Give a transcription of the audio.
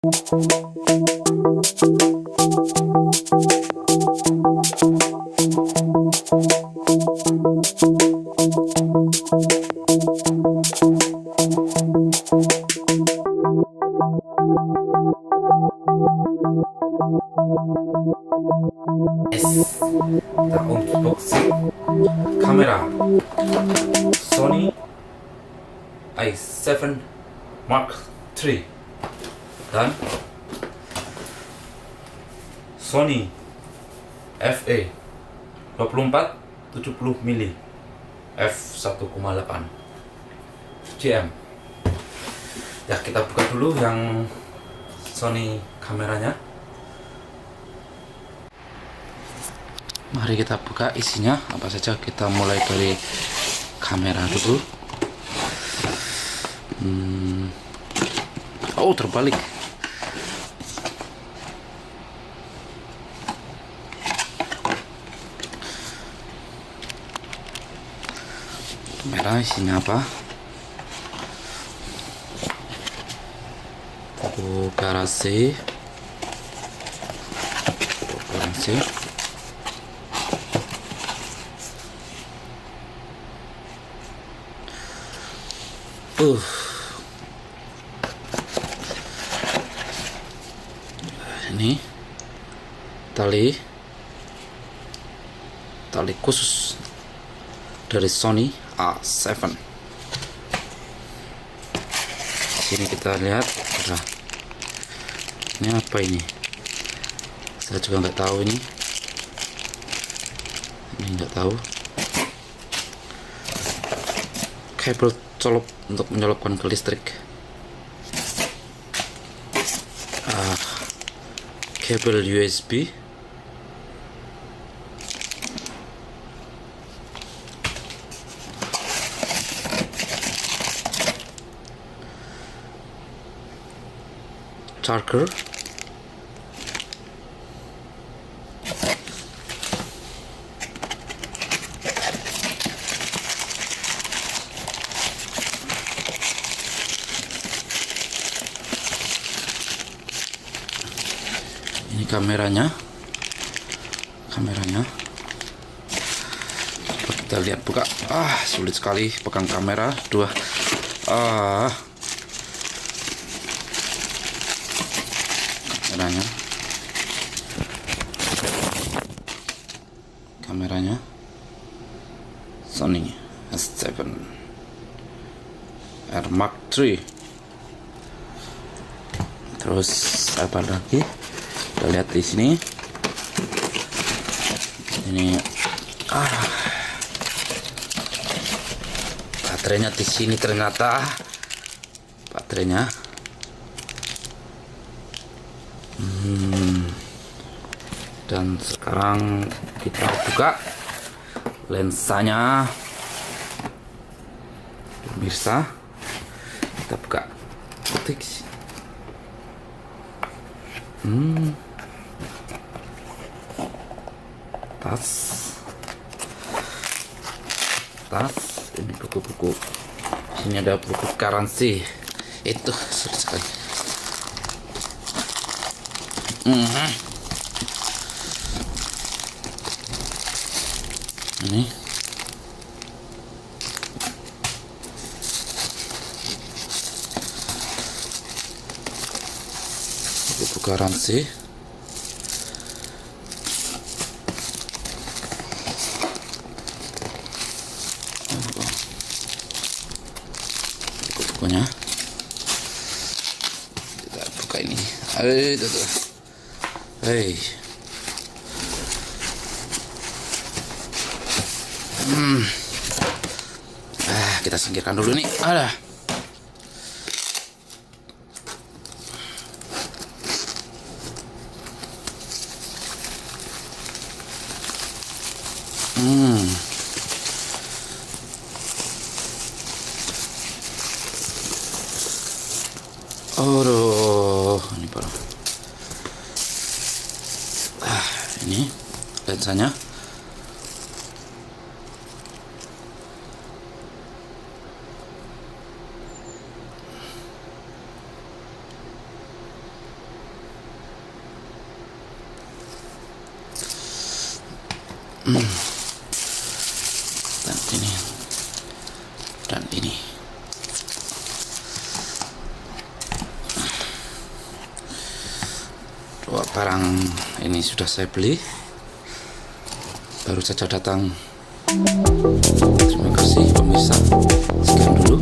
Kita unboxing kamera Sony i7 Mark III dan Sony FE 24-70 mili f1.8 cm. Ya, kita buka dulu yang Sony kameranya. Mari kita buka isinya apa saja. Kita mulai dari kamera dulu. Oh, terbalik. Kamera isinya apa? Garasi. Ini tali khusus dari Sony A7. Sini kita lihat ada ini apa ini? Saya juga nggak tahu ini nggak tahu. Kabel colok untuk menyolokkan ke listrik. Kabel USB. Charger. Ini kameranya. Coba kita lihat, buka. Sulit sekali pegang kamera dua. Kameranya Sony S7 R Mark III. Terus apa lagi? Kita lihat di sini. Ini baterainya di sini ternyata. Baterainya. Dan sekarang kita buka lensanya. Pemirsa, kita buka. Tas ini buku-buku. Sini ada buku garansi. Itu sulit sekali. Ini buku garansi. Buku-bukunya kita buka ini. Kita singkirkan dulu nih. Ini parah. Ini lensanya. dan ini. Dua barang ini sudah saya beli, baru saja datang. Terima kasih pemirsa, sekian dulu.